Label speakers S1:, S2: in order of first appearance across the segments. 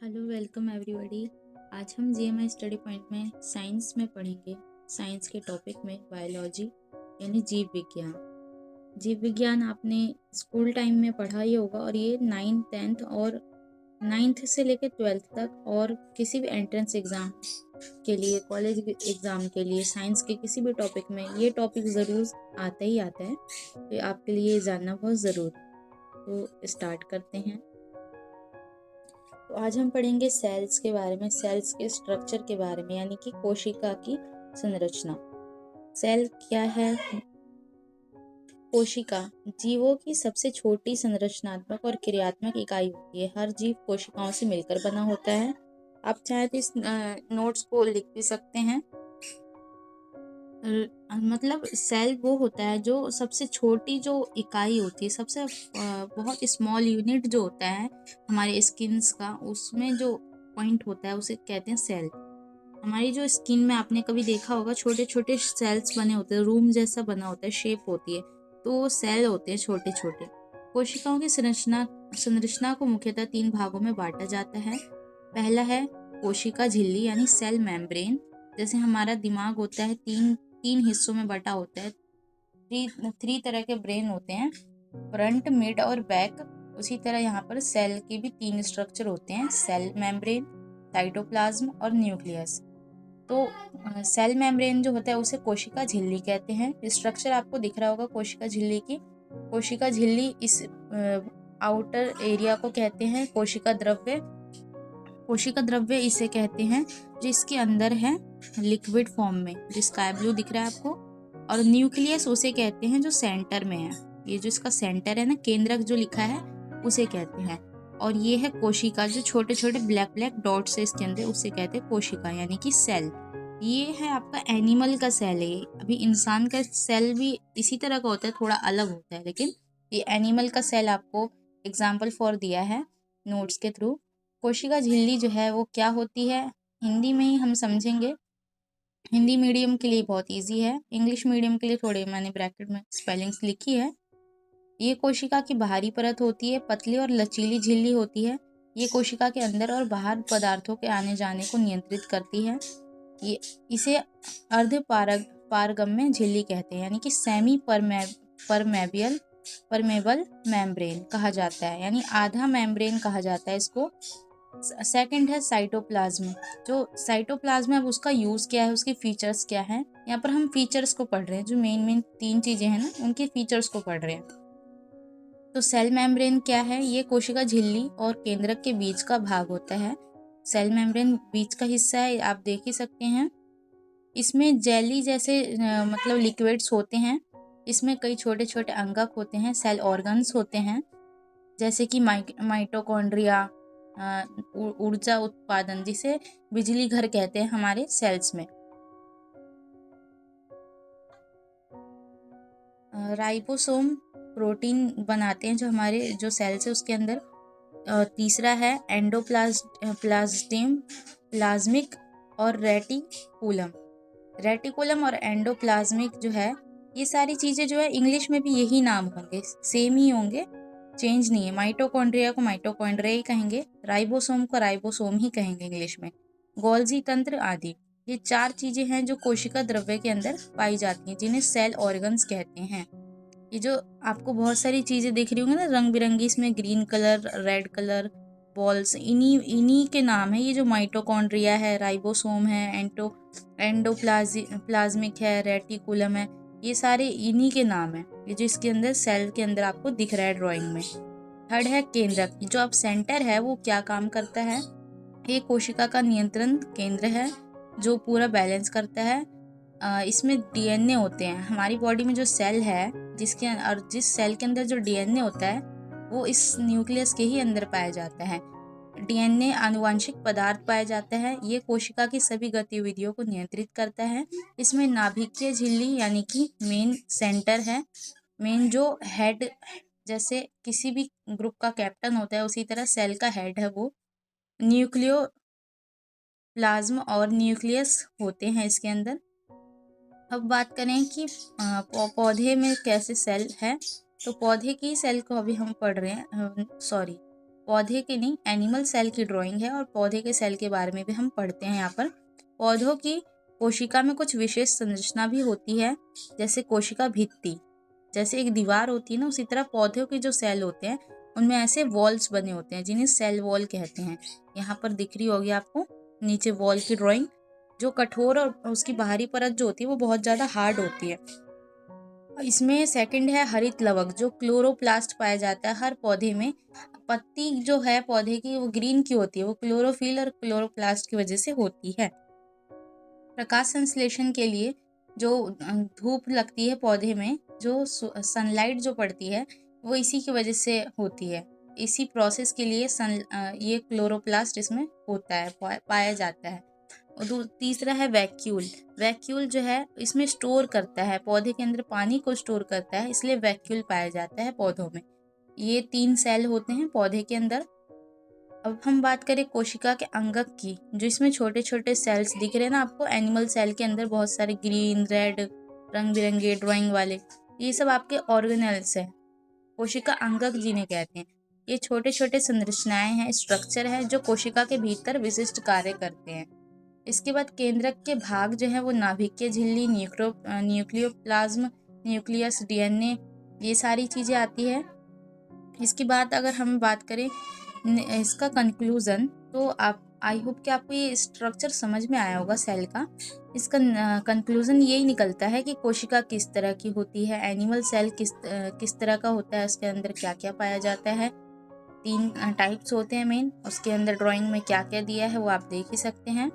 S1: Hello welcome everybody. आज हम GMI study point में साइंस में पढ़ेंगे। साइंस के टॉपिक में बायोलॉजी यानी जीव विज्ञान। जीव विज्ञान आपने स्कूल टाइम में पढ़ा ही होगा और ये 9th 10th और 9th से लेकर 12th तक और किसी भी एंट्रेंस एग्ज़ाम के लिए, कॉलेज एग्ज़ाम के लिए, साइंस के किसी भी टॉपिक में ये टॉपिक ज़रूर आता ही आता है। तो आपके लिए जानना बहुत ज़रूरी है। तो स्टार्ट करते हैं। तो आज हम पढ़ेंगे सेल्स के बारे में, सेल्स के स्ट्रक्चर के बारे में, यानी कि कोशिका की संरचना। सेल क्या है? कोशिका जीवों की सबसे छोटी संरचनात्मक और क्रियात्मक इकाई होती है। हर जीव कोशिकाओं से मिलकर बना होता है। आप चाहे तो इस नोट्स को लिख भी सकते हैं। मतलब सेल वो होता है जो सबसे छोटी जो इकाई होती है, सबसे बहुत स्मॉल यूनिट जो होता है हमारे स्किन्स का, उसमें जो पॉइंट होता है उसे कहते हैं सेल। हमारी जो स्किन में आपने कभी देखा होगा छोटे छोटे सेल्स बने होते हैं, रूम जैसा बना होता है, शेप होती है, तो वो सेल होते हैं छोटे छोटे। कोशिकाओं की संरचना को मुख्यतः 3 भागों में बांटा जाता है। पहला है कोशिका झिल्ली यानी सेल मेम्ब्रेन। जैसे हमारा दिमाग होता है, तीन हिस्सों में बटा होता है। थ्री तरह के ब्रेन होते हैं, फ्रंट, मिड और बैक। उसी तरह यहाँ पर सेल के भी 3 स्ट्रक्चर होते हैं, सेल मेम्ब्रेन, साइटोप्लाज्म और न्यूक्लियस। तो सेल मेम्ब्रेन जो होता है उसे कोशिका झिल्ली कहते हैं। स्ट्रक्चर आपको दिख रहा होगा कोशिका झिल्ली की। कोशिका झिल्ली इस आउटर एरिया को कहते हैं कोशिका द्रव्य। कोशिका द्रव्य इसे कहते हैं जिसके अंदर है लिक्विड फॉर्म में, जो स्काई ब्लू दिख रहा है आपको। और न्यूक्लियस उसे कहते हैं जो सेंटर में है। ये जो इसका सेंटर है ना, केंद्रक जो लिखा है, उसे कहते हैं। और ये है कोशिका, जो छोटे छोटे ब्लैक ब्लैक डॉट्स है इसके अंदर, उसे कहते हैं कोशिका यानी कि सेल। ये है आपका एनिमल का सेल है। अभी इंसान का सेल भी इसी तरह का होता है, थोड़ा अलग होता है, लेकिन ये एनिमल का सेल आपको एग्जाम्पल फॉर दिया है नोट्स के थ्रू। कोशिका झिल्ली जो है वो क्या होती है, हिंदी में ही हम समझेंगे। हिंदी मीडियम के लिए बहुत इजी है, इंग्लिश मीडियम के लिए थोड़े मैंने ब्रैकेट में स्पेलिंग्स लिखी है। ये कोशिका की बाहरी परत होती है, पतली और लचीली झिल्ली होती है। ये कोशिका के अंदर और बाहर पदार्थों के आने जाने को नियंत्रित करती है। ये इसे अर्ध पारगम्य झिल्ली कहते हैं, यानी कि सेमी परमेबल मेम्ब्रेन कहा जाता है, यानी आधा मेम्ब्रेन कहा जाता है इसको। सेकंड है साइटोप्लाज्म। जो साइटोप्लाज्म है उसका यूज क्या है, उसके फीचर्स क्या है, यहाँ पर हम फीचर्स को पढ़ रहे हैं। जो मेन 3 चीजें हैं ना, उनके फीचर्स को पढ़ रहे हैं। तो सेल मेम्ब्रेन क्या है? ये कोशिका झिल्ली और केंद्रक के बीच का भाग होता है। सेल मेम्ब्रेन बीच का हिस्सा है, आप देख ही सकते हैं। इसमें जेली जैसे मतलब लिक्विड्स होते हैं। इसमें कई छोटे छोटे अंगक होते हैं, सेल ऑर्गन्स होते हैं, जैसे कि माइटोकॉन्ड्रिया, ऊर्जा उत्पादन, जिसे बिजली घर कहते हैं हमारे सेल्स में। राइबोसोम प्रोटीन बनाते हैं जो हमारे जो सेल्स है उसके अंदर। तीसरा है प्लाज्मिक और रेटिकुलम और एंडोप्लाज्मिक जो है, ये सारी चीज़ें जो है इंग्लिश में भी यही नाम होंगे, सेम ही होंगे, चेंज नहीं है। माइटोकॉन्ड्रिया को माइटोकॉन्ड्रिया ही कहेंगे, राइबोसोम को राइबोसोम ही कहेंगे इंग्लिश में, गोल्जी तंत्र आदि। ये 4 चीज़ें हैं जो कोशिका द्रव्य के अंदर पाई जाती हैं, जिन्हें सेल ऑर्गन्स कहते हैं। ये जो आपको बहुत सारी चीज़ें दिख रही होंगी ना रंग बिरंगी, इसमें green colour, red colour balls, इन्हीं के नाम है। ये जो माइटोकॉन्ड्रिया है, राइबोसोम है, एंडोप्लाज्मिक है, रेटिकुलम है, ये सारे इन्हीं के नाम है। ये जो इसके अंदर सेल के अंदर आपको दिख रहा है ड्राइंग में। थर्ड है केंद्रक। जो अब सेंटर है वो क्या काम करता है? ये कोशिका का नियंत्रण केंद्र है जो पूरा बैलेंस करता है। इसमें डीएनए होते हैं। हमारी बॉडी में जो सेल है, जिस सेल के अंदर जो डीएनए होता है वो इस न्यूक्लियस के ही अंदर पाया जाता है। डीएनए आनुवंशिक पदार्थ पाया जाता है। ये कोशिका की सभी गतिविधियों को नियंत्रित करता है। इसमें नाभिकीय झिल्ली यानी कि मेन सेंटर है, मेन जो हेड, जैसे किसी भी ग्रुप का कैप्टन होता है उसी तरह सेल का हेड है वो। न्यूक्लियो प्लाज्म और न्यूक्लियस होते हैं इसके अंदर। अब बात करें कि पौधे में कैसे सेल है, तो पौधे की सेल को अभी हम पढ़ रहे हैं। सॉरी, पौधे के नहीं, एनिमल सेल की ड्राइंग है और पौधे के सेल के बारे में भी हम पढ़ते हैं यहाँ पर। पौधों की कोशिका में कुछ विशेष संरचना भी होती है, जैसे कोशिका भित्ति, जैसे एक दीवार होती है ना, उसी तरह पौधों के जो सेल होते हैं उनमें ऐसे वॉल्स बने होते हैं जिन्हें सेल वॉल कहते हैं। यहाँ पर दिख रही होगी आपको नीचे वॉल की ड्राइंग, जो कठोर और उसकी बाहरी परत जो होती है वो बहुत ज़्यादा हार्ड होती है। इसमें सेकंड है हरित लवक, जो क्लोरोप्लास्ट पाया जाता है हर पौधे में। पत्ती जो है पौधे की वो ग्रीन क्यों होती है, वो क्लोरोफिल और क्लोरोप्लास्ट की वजह से होती है। प्रकाश संश्लेषण के लिए जो धूप लगती है पौधे में, जो सनलाइट जो पड़ती है वो इसी की वजह से होती है। इसी प्रोसेस के लिए ये क्लोरोप्लास्ट इसमें होता है, पाया जाता है। और तीसरा है वैक्यूल। वैक्यूल जो है इसमें स्टोर करता है, पौधे के अंदर पानी को स्टोर करता है, इसलिए वैक्यूल पाया जाता है पौधों में। ये 3 सेल होते हैं पौधे के अंदर। अब हम बात करें कोशिका के अंगक की, जो इसमें छोटे छोटे सेल्स दिख रहे हैं ना आपको, एनिमल सेल के अंदर बहुत सारे ग्रीन, रेड, रंग बिरंगे ड्राइंग वाले, ये सब आपके ऑर्गेनेल्स हैं। कोशिका अंगक जिन्हें कहते हैं, ये छोटे छोटे संरचनाएं हैं, स्ट्रक्चर है जो कोशिका के भीतर विशिष्ट कार्य करते हैं। इसके बाद केंद्रक के भाग जो है वो नाभिकीय झिल्ली, न्यूक्लियोप्लाज्म, न्यूक्लियस, डीएनए, ये सारी चीज़ें आती है। इसके बाद अगर हम बात करें इसका कंक्लूज़न, तो आप आई होप कि आपको ये स्ट्रक्चर समझ में आया होगा सेल का। इसका कंक्लूज़न यही निकलता है कि कोशिका किस तरह की होती है, एनिमल सेल किस तरह का होता है, उसके अंदर क्या क्या पाया जाता है। 3 टाइप्स होते हैं मेन, उसके अंदर ड्राइंग में क्या क्या दिया है वो आप देख ही सकते हैं।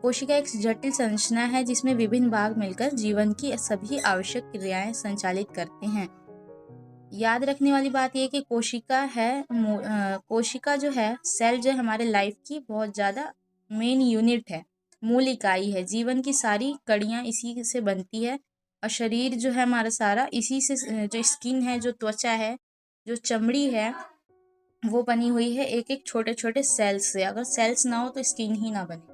S1: कोशिका एक जटिल संरचना है जिसमें विभिन्न भाग मिलकर जीवन की सभी आवश्यक क्रियाएं संचालित करते हैं। याद रखने वाली बात यह कि कोशिका जो है, सेल जो है हमारे लाइफ की बहुत ज़्यादा मेन यूनिट है, मूल इकाई है। जीवन की सारी कड़ियाँ इसी से बनती है और शरीर जो है हमारा सारा इसी से, जो स्किन है, जो त्वचा है, जो चमड़ी है, वो बनी हुई है एक एक छोटे छोटे सेल्स से। अगर सेल्स ना हो तो स्किन ही ना बने।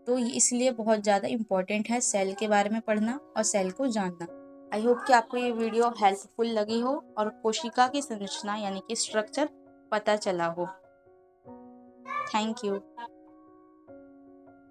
S1: तो इसलिए बहुत ज़्यादा इम्पोर्टेंट है सेल के बारे में पढ़ना और सेल को जानना। आई होप कि आपको ये वीडियो हेल्पफुल लगी हो और कोशिका की संरचना यानी कि स्ट्रक्चर पता चला हो। Thank you.